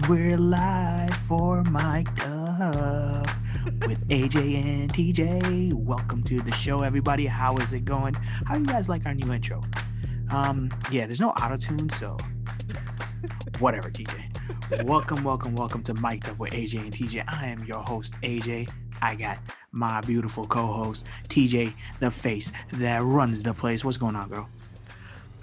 we're live for Mic'd Up with AJ and TJ. Welcome to the show, everybody. How is it going? How you guys like our new intro? Yeah, there's no auto-tune, so whatever, TJ. Welcome to Mic'd Up with AJ and TJ. I am your host, AJ. I got my beautiful co-host, TJ, the face that runs the place. What's going on, girl?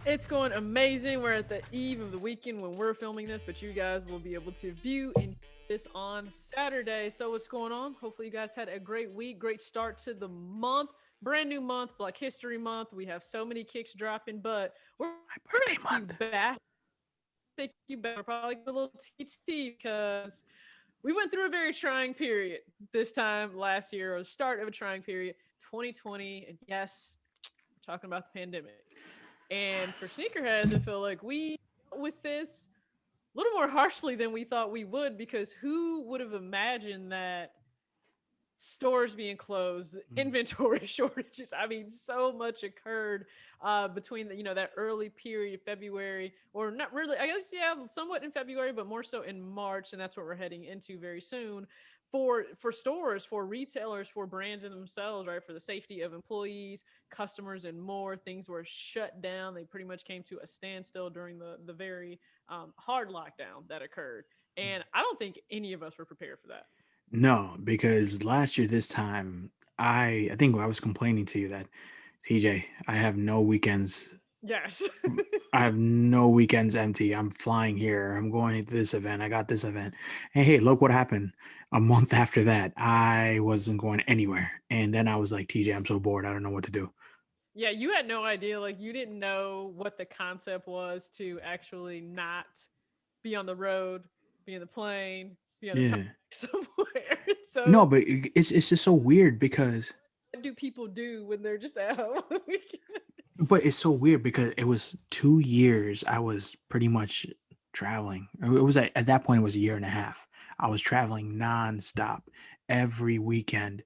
It's going amazing. We're at the eve of the weekend when we're filming this, but you guys will be able to view and hear this on Saturday. So what's going on? Hopefully you guys had a great week, great start to the month. Brand new month, Black History Month. We have so many kicks dropping, but we're My gonna birthday take you month. back. Take you back. We're probably give a little TT because we went through a very trying period this time last year, or the start of a trying period, 2020. And yes, we're talking about the pandemic. And for sneakerheads, I feel like we dealt with this a little more harshly than we thought we would, because who would have imagined that stores being closed, inventory shortages. I mean, so much occurred between that early period of February, or not really. I guess yeah, somewhat in February, but more so in March, and that's what we're heading into very soon. For stores, for retailers, for brands in themselves, right? For the safety of employees, customers, and more, things were shut down. They pretty much came to a standstill during the very hard lockdown that occurred, and I don't think any of us were prepared for that. No, because last year this time I think I was complaining to you that TJ, I have no weekends. Yes. I have no weekends empty. I'm flying here. I'm going to this event. I got this event. And hey, look what happened. A month after that, I wasn't going anywhere. And then I was like, TJ, I'm so bored. I don't know what to do. Yeah, you had no idea. Like, you didn't know what the concept was to actually not be on the road, be in the plane, be on a topic Yeah. somewhere. No, So, but it's just so weird because what do people do when they're just at home? it's so weird because it was 2 years I was pretty much traveling. It was at that point it was a year and a half. I was traveling nonstop every weekend.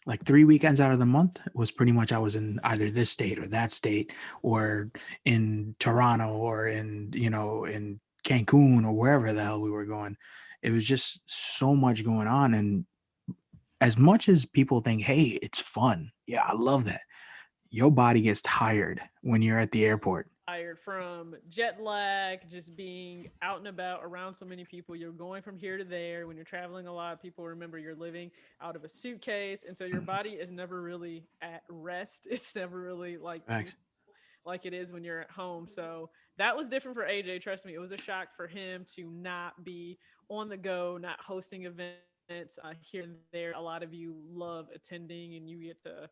Like 3 weekends out of the month was pretty much I was in either this state or that state or in Toronto or in Cancun or wherever the hell we were going. It was just so much going on. And as much as people think, hey, it's fun. Yeah, I love that. Your body gets tired when you're at the airport. Tired from jet lag, just being out and about around so many people. You're going from here to there. When you're traveling a lot, people remember you're living out of a suitcase. And so your body is never really at rest. It's never really like peace Facts. like it is when you're at home. So that was different for AJ. Trust me, it was a shock for him to not be on the go, not hosting events here and there. A lot of you love attending, and you get to,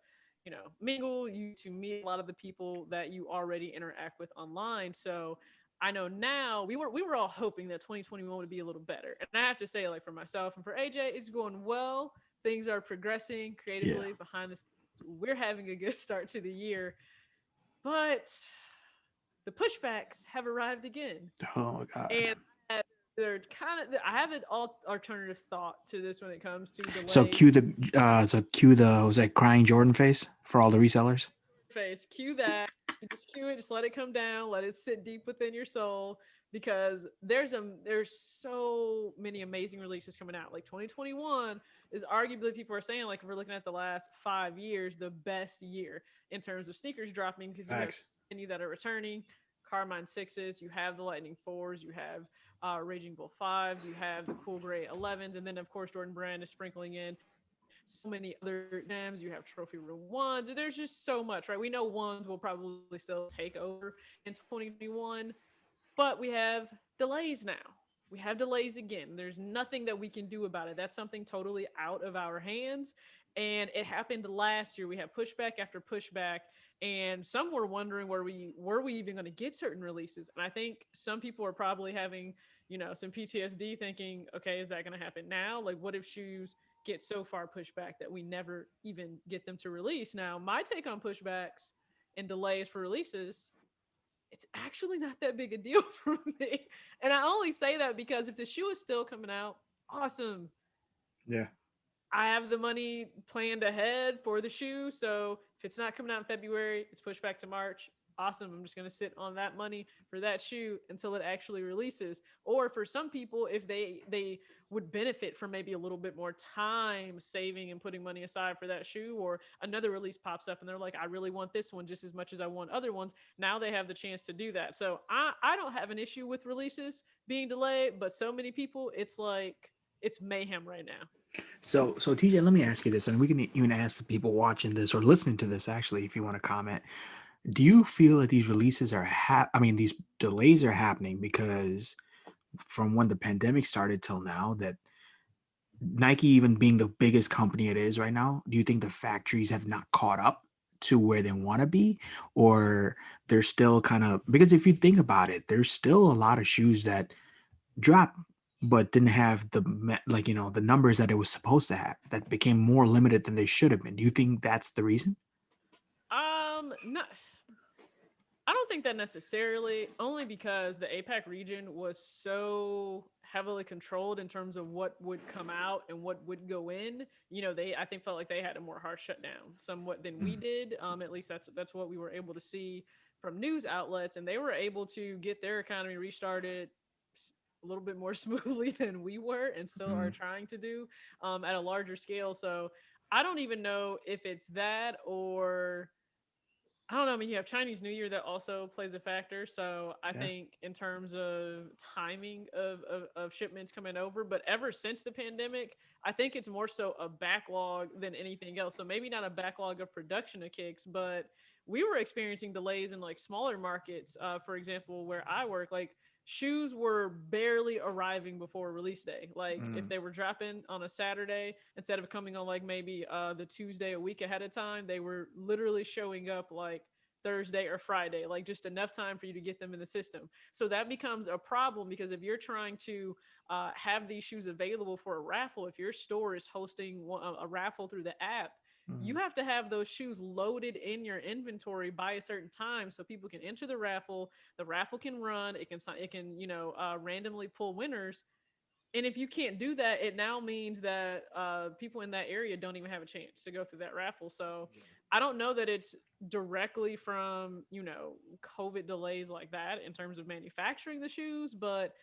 mingle. You get to meet a lot of the people that you already interact with online. So I know now we were all hoping that 2021 would be a little better. And I have to say, like, for myself and for AJ, it's going well. Things are progressing Yeah. creatively behind the scenes. We're having a good start to the year, but the pushbacks have arrived again. Oh my god. And they're kind of, I have an alternative thought to this when it comes to So delays. cue the was that crying Jordan face for all the resellers? Face, cue that. Just cue it, just let it come down, let it sit deep within your soul, because there's so many amazing releases coming out. Like, 2021 is arguably, people are saying, like, if we're looking at the last 5 years, the best year in terms of sneakers dropping, because you have Facts. many that are returning. Carmine sixes, you have the Lightning fours, you have Raging Bull fives, you have the Cool Gray 11s, and then of course Jordan Brand is sprinkling in so many other gems. You have trophy room ones. There's just so much, right? We know ones will probably still take over in 2021, but we have delays now. We have delays again. There's nothing that we can do about it. That's something totally out of our hands. And it happened last year. We had pushback after pushback, and some were wondering, were we even going to get certain releases? And I think some people are probably having, some PTSD, thinking, okay, is that going to happen now? Like, what if shoes get so far pushed back that we never even get them to release? Now, my take on pushbacks and delays for releases, it's actually not that big a deal for me. And I only say that because if the shoe is still coming out, awesome. Yeah. I have the money planned ahead for the shoe. So If it's not coming out in February, it's pushed back to March. Awesome. I'm just going to sit on that money for that shoe until it actually releases. Or for some people, if they would benefit from maybe a little bit more time saving and putting money aside for that shoe, or another release pops up and they're like, I really want this one just as much as I want other ones. Now they have the chance to do that. So I don't have an issue with releases being delayed, but so many people, it's like it's mayhem right now. So TJ, let me ask you this, and we can even ask the people watching this or listening to this actually, if you want to comment. Do you feel that these releases are I mean, these delays are happening because from when the pandemic started till now, that Nike, even being the biggest company it is right now, do you think the factories have not caught up to where they want to be, or they're still kind of, because if you think about it, there's still a lot of shoes that drop but didn't have like, the numbers that it was supposed to have, that became more limited than they should have been. Do you think that's the reason? Not. I don't think that necessarily, only because the APAC region was so heavily controlled in terms of what would come out and what would go in. They I think felt like they had a more harsh shutdown somewhat than we Mm, did. At least that's what we were able to see from news outlets, and they were able to get their economy restarted a little bit more smoothly than we were, and still are mm, trying to do at a larger scale. So I don't even know if it's that or I don't know. I mean, you have Chinese New Year that also plays a factor. So I yeah. think in terms of timing of shipments coming over, but ever since the pandemic, I think it's more so a backlog than anything else. So maybe not a backlog of production of kicks, but we were experiencing delays in like smaller markets. For example, where I work, like shoes were barely arriving before release day. Like if Mm, they were dropping on a Saturday instead of coming on like maybe the Tuesday a week ahead of time, they were literally showing up like Thursday or Friday, like just enough time for you to get them in the system. So that becomes a problem because if you're trying to have these shoes available for a raffle, if your store is hosting a raffle through the app, you mm, have to have those shoes loaded in your inventory by a certain time so people can enter the raffle. The raffle can run. It can randomly pull winners, and if you can't do that, it now means that people in that area don't even have a chance to go through that raffle. So I don't know that it's directly from, COVID delays like that in terms of manufacturing the shoes, but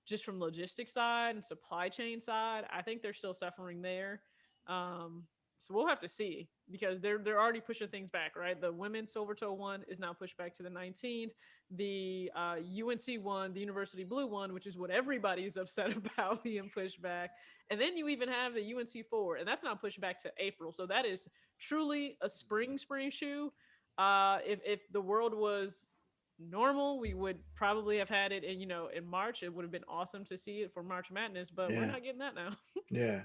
just from logistics side and supply chain side, I think they're still suffering there. Um, so we'll have to see because they're already pushing things back, right? The women's silver toe one is now pushed back to the 19th. The UNC one, the University Blue one, which is what everybody's upset about being pushed back. And then you even have the UNC four, and that's not pushed back to April. So that is truly a spring shoe. If the world was normal, we would probably have had it in March. It would have been awesome to see it for March Madness, but we're yeah. not getting that now. Yeah.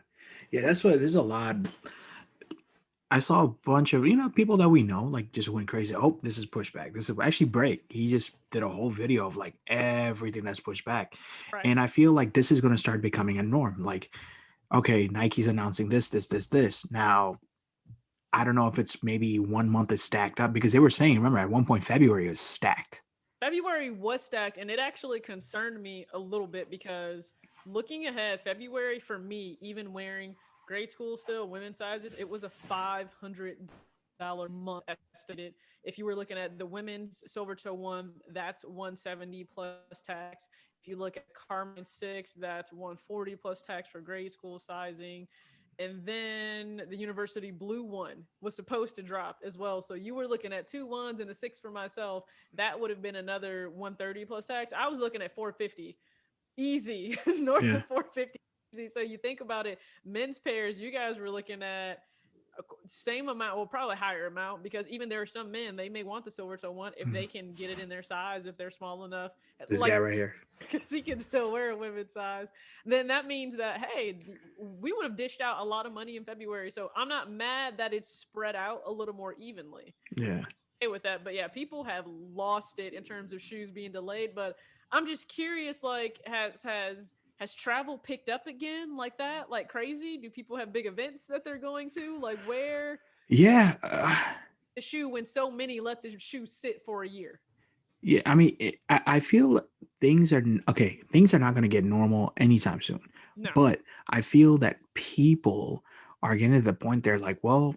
Yeah. That's what there's a lot. I saw a bunch of, people that we know, like, just went crazy. Oh, this is pushback. This is actually break. He just did a whole video of like everything that's pushed back. Right. And I feel like this is going to start becoming a norm. Like, okay, Nike's announcing this. Now, I don't know if it's maybe 1 month is stacked up, because they were saying, remember, at one point, February was stacked. February was stacked, and it actually concerned me a little bit because looking ahead, February for me, even wearing grade school still women's sizes, it was a $500 month estimated. If you were looking at the women's silver toe one, that's 170 plus tax. If you look at Carmine 6, that's 140 plus tax for grade school sizing. And then the University Blue one was supposed to drop as well. So you were looking at two ones and a six for myself. That would have been another 130 plus tax. I was looking at 450 easy, north Yeah. of 450 easy. So you think about it, men's pairs, you guys were looking at same amount, well, probably higher amount, because even there are some men, they may want the silver toe one if Mm. they can get it in their size, if they're small enough. This guy Like right here. because he can still wear a women's size, then that means that, hey, we would have dished out a lot of money in February. So I'm not mad that it's spread out a little more evenly. Yeah. Okay with that. But yeah, people have lost it in terms of shoes being delayed. But I'm just curious, like, has travel picked up again like that, like crazy? Do people have big events that they're going to? Like, where Yeah. the shoe when so many let the shoe sit for a year? Yeah, I mean, I feel okay. Things are not going to get normal anytime soon, No. but I feel that people are getting to the point they're like, well,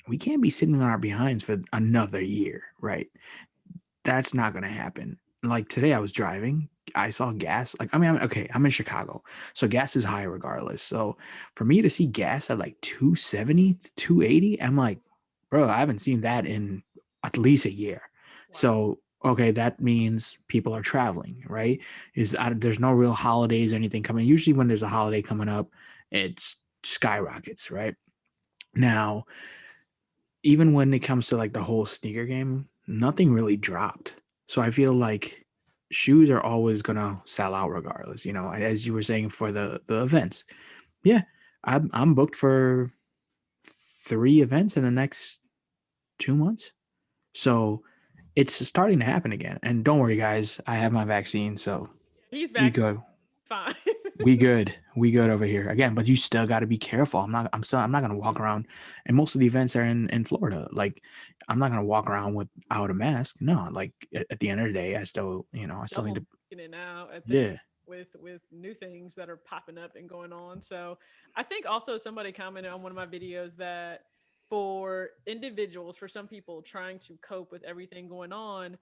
we can't be sitting on our behinds for another year, right? That's not gonna happen. Like today, I was driving. I saw gas. Like I mean, okay, I'm in Chicago, so gas is high regardless. So for me to see gas at like 270 to 280, I'm like, bro, I haven't seen that in at least a year. Wow. So okay, that means people are traveling, right? There's no real holidays or anything coming. Usually, when there's a holiday coming up, it's skyrockets, right? Now, even when it comes to like the whole sneaker game, nothing really dropped. So I feel like shoes are always gonna sell out regardless. You know, as you were saying for the events. Yeah, I'm booked for 3 events in the next 2 months. So it's starting to happen again. And don't worry, guys, I have my vaccine, so He's we vaccinated. go. Fine. We good. We good over here. Again, but you still got to be careful. I'm not going to walk around, and most of the events are in Florida. Like I'm not going to walk around without a mask. No, like at the end of the day, I still need Double to, masking it now at this yeah. with new things that are popping up and going on. So I think also somebody commented on one of my videos that for individuals, for some people trying to cope with everything going on,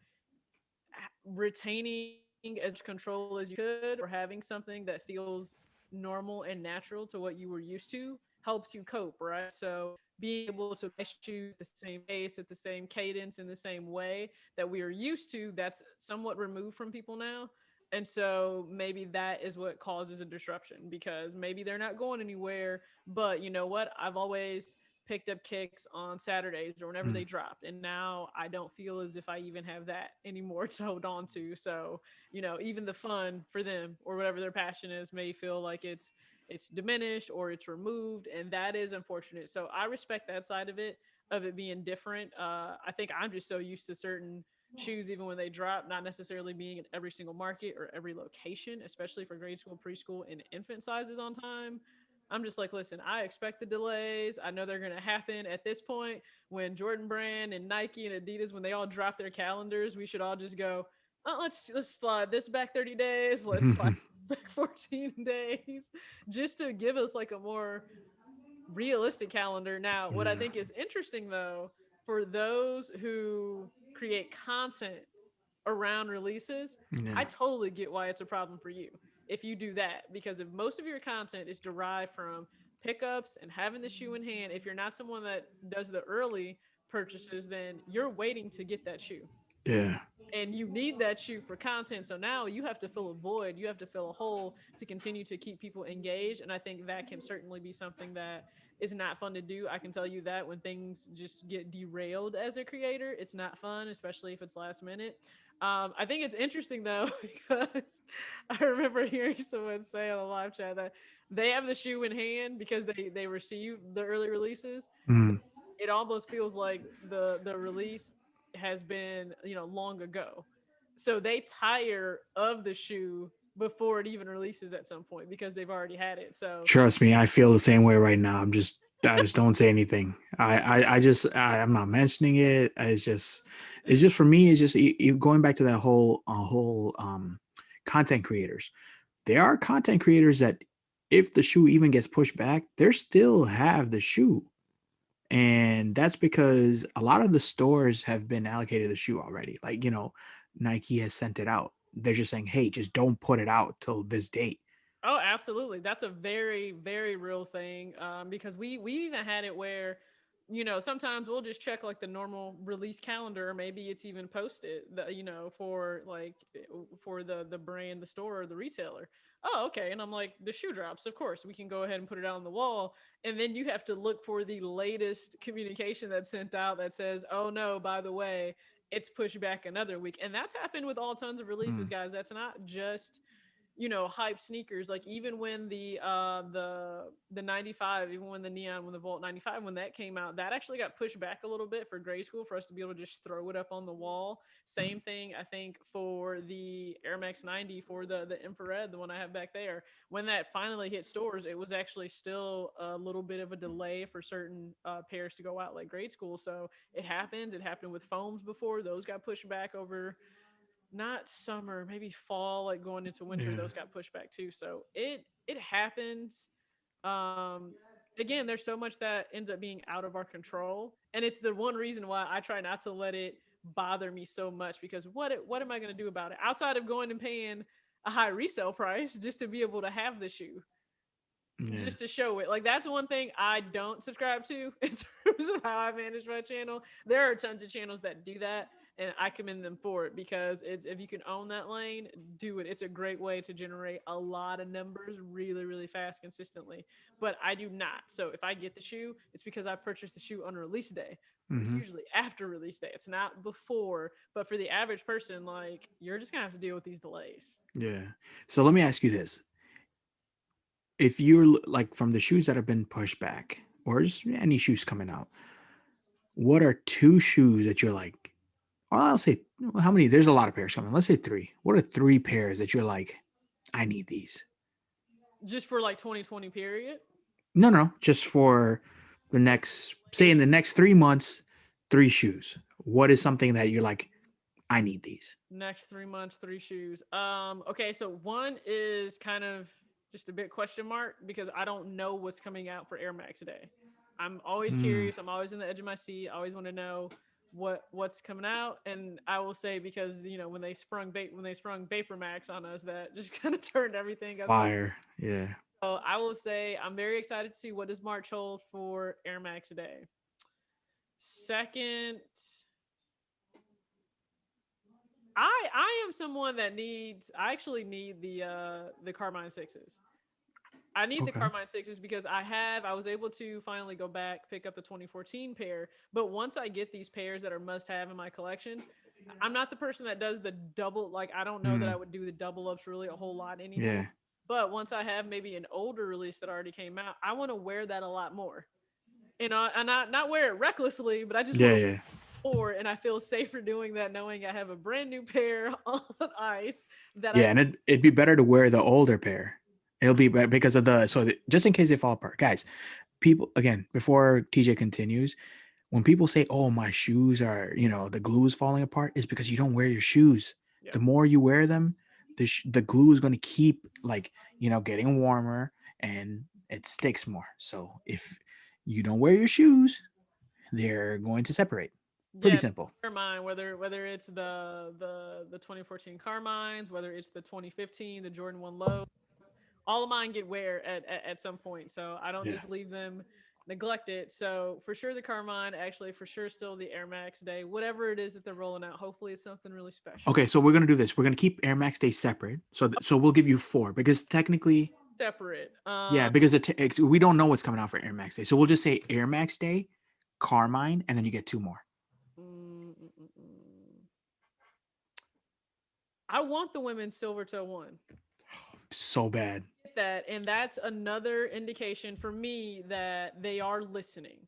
retaining as much control as you could or having something that feels normal and natural to what you were used to helps you cope, right? So being able to buy shoes at the same pace, at the same cadence, in the same way that we are used to, that's somewhat removed from people now. And so maybe that is what causes a disruption because maybe they're not going anywhere. But you know what? I've always picked up kicks on Saturdays or whenever they Mm, dropped. And now I don't feel as if I even have that anymore to hold on to. So, even the fun for them or whatever their passion is may feel like it's diminished or it's removed. And that is unfortunate. So I respect that side of it being different. I think I'm just so used to certain shoes even when they drop not necessarily being in every single market or every location, especially for grade school, preschool, and infant sizes on time. I'm just like, listen, I expect the delays. I know they're going to happen at this point. When Jordan Brand and Nike and Adidas, when they all drop their calendars, we should all just go, let's slide this back 30 days. Let's slide mm. back 14 days just to give us like a more realistic calendar. Now, what I Yeah, think is interesting though, for those who create content around releases, I yeah, totally get why it's a problem for you if you do that. Because if most of your content is derived from pickups and having the shoe in hand, if you're not someone that does the early purchases, then you're waiting to get that shoe yeah, and you need that shoe for content. So now you have to fill a void, you have to fill a hole to continue to keep people engaged. And I think that can certainly be something that is not fun to do. I can tell you that when things just get derailed as a creator, it's not fun, especially if it's last minute. I think it's interesting though because I remember hearing someone say on a live chat that they have the shoe in hand because they receive the early releases. mm. It almost feels like the release has been long ago, so they tire of the shoe before it even releases at some point because they've already had it. So Trust me, I feel the same way right now. I just don't say anything. I'm not mentioning it. It's just for me. It's just going back to that whole content creators. There are content creators that if the shoe even gets pushed back, they still have the shoe. And that's because a lot of the stores have been allocated the shoe already. Like, Nike has sent it out. They're just saying, hey, just don't put it out till this date. oh, absolutely. That's a very, very real thing. Because we even had it where, sometimes we'll just check like the normal release calendar, or maybe it's even posted, for for the brand, the store, or the retailer. Oh, okay. And I'm like, the shoe drops. Of course, we can go ahead and put it out on the wall. And then you have to look for the latest communication that's sent out that says, oh no, by the way, it's pushed back another week. And that's happened with all tons of releases, Mm, guys. That's not just hype sneakers. Like even when the 95, even when the neon, when the Volt 95, when that came out, that actually got pushed back a little bit for grade school for us to be able to just throw it up on the wall. Same thing I think for the Air Max 90, for the infrared, the one I have back there. When that finally hit stores, it was actually still a little bit of a delay for certain pairs to go out like grade school. So it happens. It happened with foams before, those got pushed back over not summer, maybe fall, like going into winter, yeah, those got pushed back too. So it happens. Um, Again, there's so much that ends up being out of our control. and it's the one reason why I try not to let it bother me so much, because what am I going to do about it outside of going and paying a high resale price just to be able to have the shoe, Yeah. just to show it. Like, that's one thing I don't subscribe to in terms of how I manage my channel. There are tons of channels that do that, and I commend them for it, because it's, if you can own that lane, do it. It's a great way to generate a lot of numbers really, really fast, consistently. But I do not. So if I get the shoe, it's because I purchased the shoe on release day. It's Hmm. usually after release day. It's not before. But for the average person, like, you're just gonna have to deal with these delays. Yeah. So let me ask you this: if you're like from the shoes that have been pushed back, or just any shoes coming out, what are two shoes that you're like? Well, I'll say how many? There's a lot of pairs coming. Let's say three. What are three pairs that you're like, I need these? Just for like 2020 period. No, no, just for the next, say in the next 3 months, three shoes. What is something that you're like, I need these? Next 3 months, three shoes. Okay, so one is kind of just a bit question mark, because I don't know what's coming out for Air Max today. I'm always Mm, curious. I'm always in the edge of my seat. I always want to know what's coming out. And I will say, because when they sprung Vapor Max on us, that just kind of turned everything upside. fire. Yeah. So I will say I'm very excited to see what does March hold for Air Max today. Second, I am someone that needs. I actually need the Carmine sixes. I need the Okay. Carmine sixes because I was able to finally go back, pick up the 2014 pair. But once I get these pairs that are must have in my collections, I'm not the person that does the double. Like, I don't know that I Mm, would do the double ups really a whole lot anymore. yeah. But once I have maybe an older release that already came out, I want to wear that a lot more. And not wear it recklessly, but I just want Yeah. to Yeah. more, and I feel safer doing that, knowing I have a brand new pair on ice that I Yeah. And it'd be better to wear the older pair. It'll be better because of just in case they fall apart. Guys, people, again, before TJ continues, when people say, "Oh, my shoes are, the glue is falling apart," is because you don't wear your shoes. yeah The more you wear them, the glue is going to keep like getting warmer and it sticks more. So if you don't wear your shoes, they're going to separate. Pretty yeah. simple. Never mind whether it's the 2014 Carmines, whether it's the 2015 the Jordan 1 low. All of mine get wear at some point, so I don't Yeah. just leave them neglected. So for sure the Carmine, actually for sure still the Air Max day, whatever it is that they're rolling out. Hopefully it's something really special. Okay, so we're gonna do this. We're gonna keep Air Max Day separate. So we'll give you four because technically, Separate. yeah, because we don't know what's coming out for Air Max Day. So we'll just say Air Max Day, Carmine, and then you get two more. Mm, mm, mm, mm. I want the women's silver toe one. So bad. Get that, and that's another indication for me that they are listening.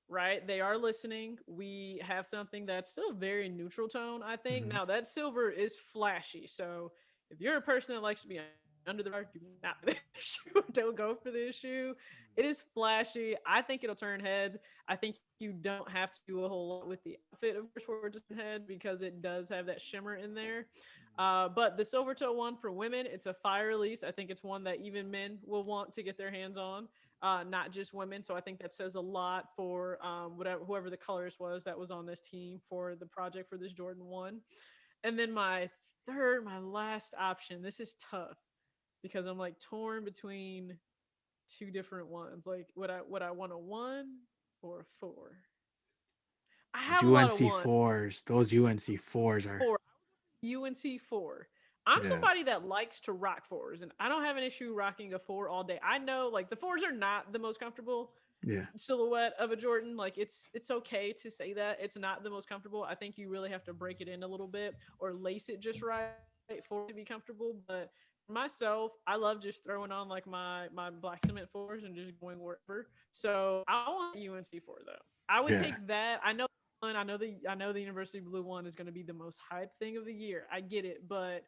Right? They are listening. We have something that's still very neutral tone, I think. Mhm. Now, that silver is flashy. So, if you're a person that likes to be under the radar, do not buy this shoe. Don't go for this shoe. It is flashy. I think it'll turn heads. I think you don't have to do a whole lot with the outfit, of course, for it to turn heads, because it does have that shimmer in there. But the silver toe one for women, it's a fire release. I think it's one that even men will want to get their hands on, not just women. So I think that says a lot for whatever whoever the colorist was that was on this team for the project for this Jordan 1. And then my last option. This is tough because I'm like torn between two different ones. Like, would I want a 1 or a 4? I Those have a lot of UNC 1. fours, those UNC fours are 4. UNC 4. I'm yeah, somebody that likes to rock fours, and I don't have an issue rocking a 4 all day. I know, like, the fours are not the most comfortable yeah, silhouette of a Jordan. Like, it's okay to say that it's not the most comfortable. I think you really have to break it in a little bit or lace it just right for it to be comfortable. But for myself, I love just throwing on like my black cement fours and just going wherever. So I want the UNC four though. I would yeah, take that. I know the University Blue one is going to be the most hyped thing of the year. I get it, but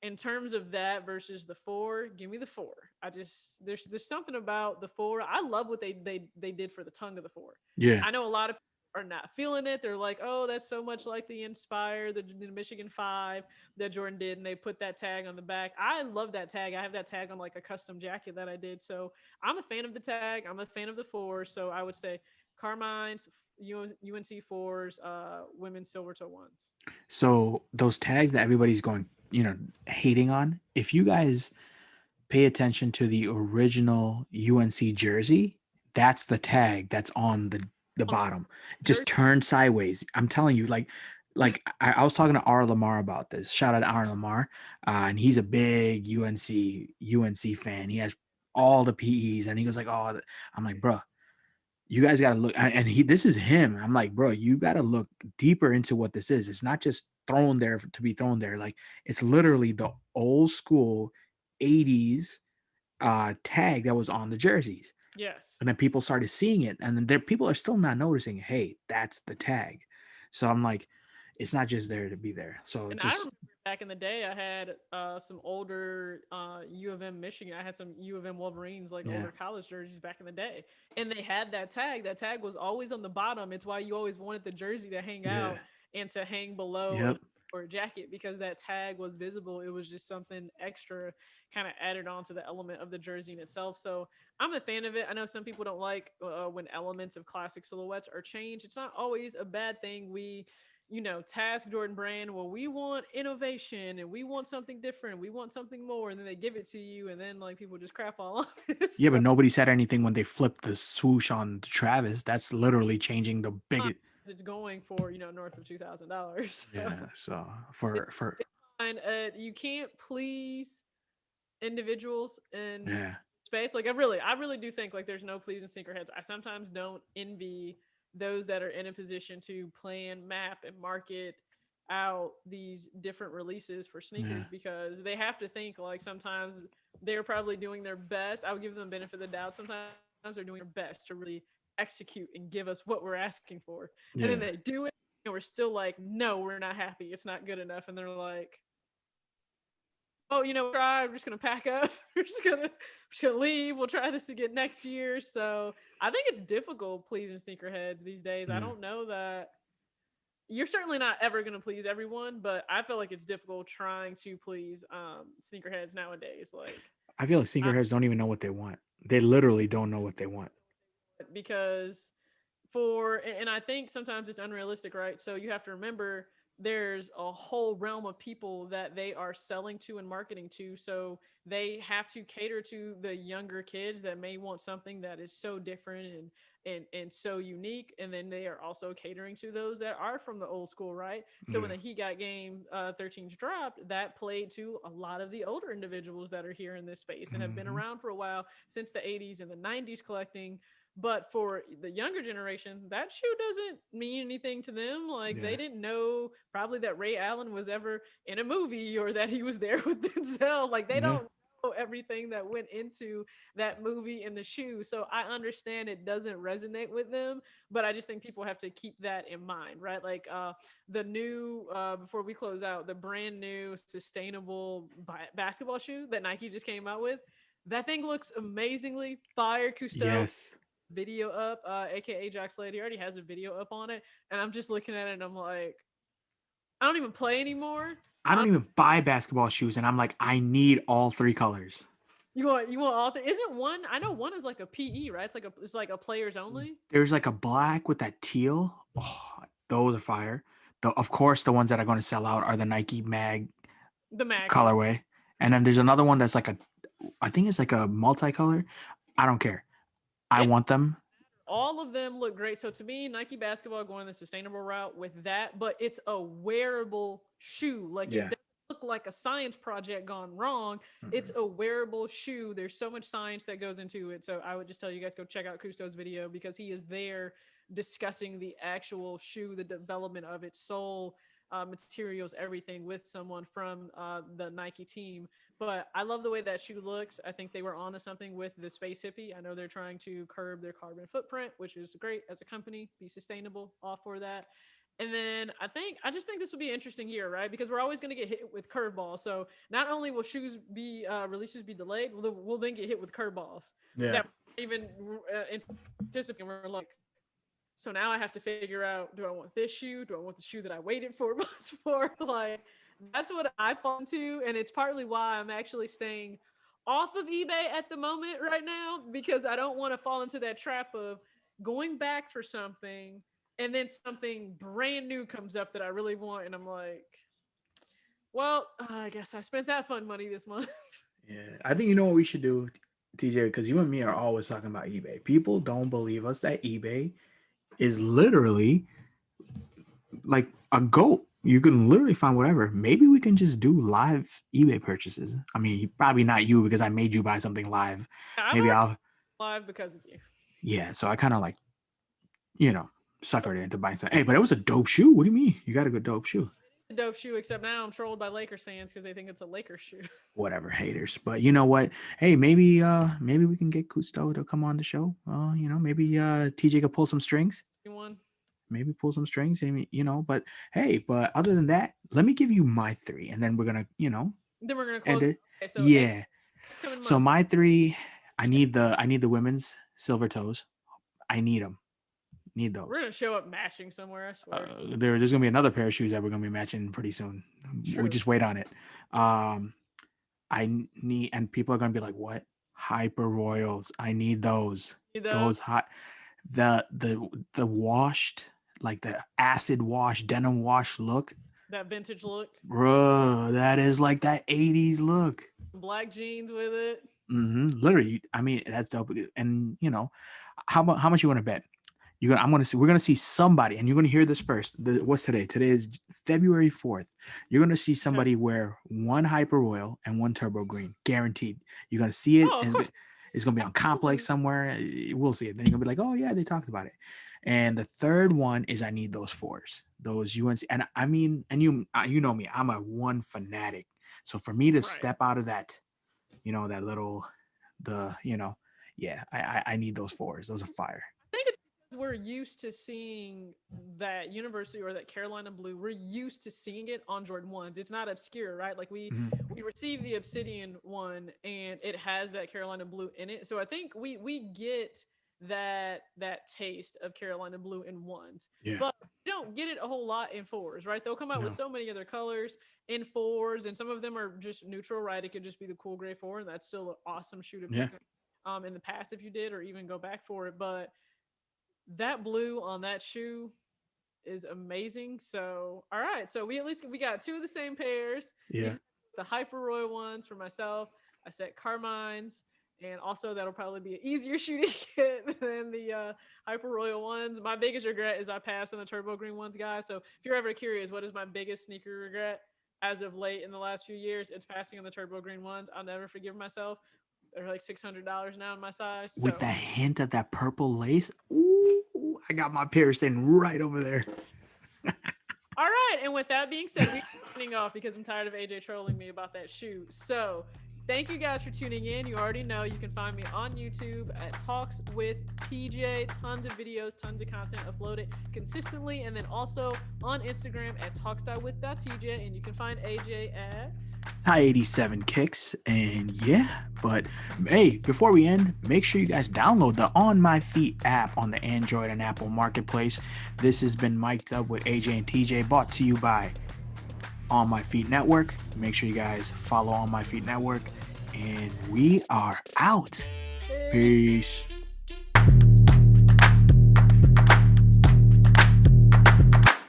in terms of that versus the 4, give me the 4. I just there's something about the 4. I love what they did for the tongue of the 4. yeah, I know a lot of people are not feeling it. They're like, oh, that's so much like the Inspire, the Michigan 5 that Jordan did, and they put that tag on the back. I love that tag. I have that tag on like a custom jacket that I did. So I'm a fan of the tag. I'm a fan of the 4. So I would say Carmine's, UNC fours, women's silver toe ones. So those tags that everybody's going, hating on, if you guys pay attention to the original UNC jersey, that's the tag that's on the On the bottom. Just jersey, turn sideways. I'm telling you, like I was talking to R. Lamar about this. Shout out to R. Lamar, and he's a big UNC fan. He has all the PEs, and he goes like, "Oh," I'm like, "Bro, you guys got to look." And he, this is him. I'm like, "Bro, you got to look deeper into what this is. It's not just thrown there to be thrown there. Like it's literally the old school '80s tag that was on the jerseys." yes. And then people started seeing it, and then there people are still not noticing. Hey, that's the tag. So I'm like, it's not just there to be there. So And I just remember back in the day, I had some older U of M Michigan. I had some U of M Wolverines, like yeah, older college jerseys back in the day, and they had that tag. That tag was always on the bottom. It's why you always wanted the jersey to hang yeah, out and to hang below yep, and or a jacket because that tag was visible. It was just something extra, kind of added on to the element of the jersey in itself. So I'm a fan of it. I know some people don't like when elements of classic silhouettes are changed. It's not always a bad thing. We task Jordan Brand, well, we want innovation and we want something different. We want something more. And then they give it to you. And then like people just crap all on it. yeah. So But nobody said anything when they flipped the swoosh on Travis. That's literally changing the biggest. it's going for, north of $2,000. So Yeah. So it's, for it's fine. You can't please individuals in yeah, space. Like I really do think like there's no pleasing sneakerheads. I sometimes don't envy those that are in a position to plan, map, and market out these different releases for yeah, sneakers because they have to think like sometimes they're probably doing their best. I would give them the benefit of the doubt. Sometimes they're doing their best to really execute and give us what we're asking for. And then yeah, they do it and we're still like, no, we're not happy. It's not good enough. And they're like, oh, we're just gonna pack up. we're just gonna leave. We'll try this again next year. So I think it's difficult pleasing sneakerheads these days. I yeah. don't know that you're certainly not ever gonna please everyone, but I feel like it's difficult trying to please sneakerheads nowadays. Like I feel like I sneakerheads don't even know what they want. They literally don't know what they want. because and I think sometimes it's unrealistic, right? So you have to remember there's a whole realm of people that they are selling to and marketing to. So they have to cater to the younger kids that may want something that is so different and so unique. And then they are also catering to those that are from the old school, right? So when Yeah, the He Got Game 13s dropped, that played to a lot of the older individuals that are here in this space and have been hmm, around for a while since the 80s and the 90s collecting, but for the younger generation, that shoe doesn't mean anything to them. Like yeah, they didn't know probably that Ray Allen was ever in a movie or that he was there with Denzel. Like they yeah, don't know everything that went into that movie and the shoe. So I understand it doesn't resonate with them, but I just think people have to keep that in mind, right? Like the new before we close out, the brand new sustainable basketball shoe that Nike just came out with. That thing looks amazingly fire. Cousteau yes. video up, aka Jock Slade. He already has a video up on it, and I'm just looking at it and I'm like, I don't even play anymore. I don't Um, even buy basketball shoes, and I'm like, I need all three colors. you want all isn't one? I know one is like a PE, right? It's like a players only. There's like a black with that teal. Oh, those are fire. Of course, the ones that are going to sell out are the Nike Mag The mag color. colorway, and then there's another one that's like I think it's like a multicolor. I don't care. I It want them. all of them look great. So to me, Nike basketball going the sustainable route with that, but it's a wearable shoe. Like it Yeah. doesn't look like a science project gone wrong. It's Mhm. a wearable shoe. There's so much science that goes into it. So I would just tell you guys go check out Cousteau's video because he is there discussing the actual shoe, the development of its sole. Materials, everything with someone from the Nike team. But I love the way that shoe looks. I think they were onto something with the space hippie. I know they're trying to curb their carbon footprint, which is great as a company, be sustainable, all for that. And then I just think this will be an interesting year, right? Because we're always going to get hit with curveballs. So not only will shoes be releases be delayed, we'll then get hit with curveballs Yeah. that we're even anticipating. We're like, so now I have to figure out: do I want this shoe? Do I want the shoe that I waited 4 months for? Like that's what I fall into, and it's partly why I'm actually staying off of eBay at the moment right now because I don't want to fall into that trap of going back for something, and then something brand new comes up that I really want, and I'm like, well, I guess I spent that fun money this month. Yeah, I think you know what we should do, TJ, because you and me are always talking about eBay. People don't believe us that eBay is literally like a goat. You can literally find whatever. Maybe we can just do live eBay purchases. I mean, probably not you because I made you buy something live. I've Maybe already I'll, live because of you. yeah. So I kind of like, you know, suckered into buying something. Hey, but it was a dope shoe. What do you mean? You got a good dope shoe. A dope shoe, except now I'm trolled by Lakers fans because they think it's a Lakers shoe. Whatever, haters. But you know what? Hey, maybe we can get Cousteau to come on the show. Maybe TJ could pull some strings. One. Maybe pull some strings. But hey, but other than that, let me give you my three, and then we're gonna, Then we're gonna end close. it. Okay, so Yeah. next coming So month. my three, I need the women's silver toes. I need them. Need We're those. gonna show up mashing somewhere. I swear. There's gonna be another pair of shoes that we're gonna be matching pretty soon. We True. just wait on it. Um, I need, and people are gonna be like, "What? Hyper Royals? I need those. Those Those hot, the washed, like the acid wash, denim wash look, that vintage look, bro. That is like that '80s look. black jeans with it. Literally, I mean, that's dope. And how much you want to bet? We're gonna see somebody, and you're gonna hear this first. What's today? Today is February 4th. You're gonna see Okay. somebody wear one Hyper Royal and one Turbo Green, guaranteed. You're gonna see it, Oh, of and course. it's gonna be on Complex Absolutely. somewhere. We'll see it. Then you're gonna be like, oh yeah, they talked about it. And the third one is I need those fours, those UNC. And I mean, and you know me, I'm a one fanatic. So for me to Right. step out of that, that little, the yeah, I need those fours. Those are fire. I think it's because we're used to seeing that university or that Carolina blue. We're used to seeing it on Jordan ones. It's not obscure, right? Like we receive the Obsidian one, and it has that Carolina blue in it. So I think we get that taste of Carolina blue in ones, Yeah. but we don't get it a whole lot in fours, right? They'll come out with No. so many other colors in fours, and some of them are just neutral, right? It could just be the cool gray four, and that's still an awesome shoe to Yeah. pick in the past if you did, or even go back for it. But that blue on that shoe is amazing. So, all right. So we got two of the same pairs. You Yeah. said the Hyper Royal ones for myself. I said Carmine's, and also that'll probably be an easier shoe to get than the Hyper Royal ones. My biggest regret is I passed on the Turbo Green ones, guys. So if you're ever curious, what is my biggest sneaker regret as of late in the last few years? It's passing on the Turbo Green ones. I'll never forgive myself. They're like $600 now in my size. With So that hint of that purple lace. Ooh, I got my pair sitting right over there. all right, and with that being said, we're signing off because I'm tired of AJ trolling me about that shoe. So, thank you guys for tuning in. You already know you can find me on YouTube at Talks with TJ. Tons of videos, tons of content uploaded consistently, and then also on Instagram at talks.with.tj. And you can find AJ at High 87 kicks. And yeah, but hey, before we end, make sure you guys download the On My Feet app on the Android and Apple Marketplace. This has been Mic'd Up with AJ and TJ, brought to you by On My Feet Network. Make sure you guys follow On My Feet Network. And we are out. Peace. Peace.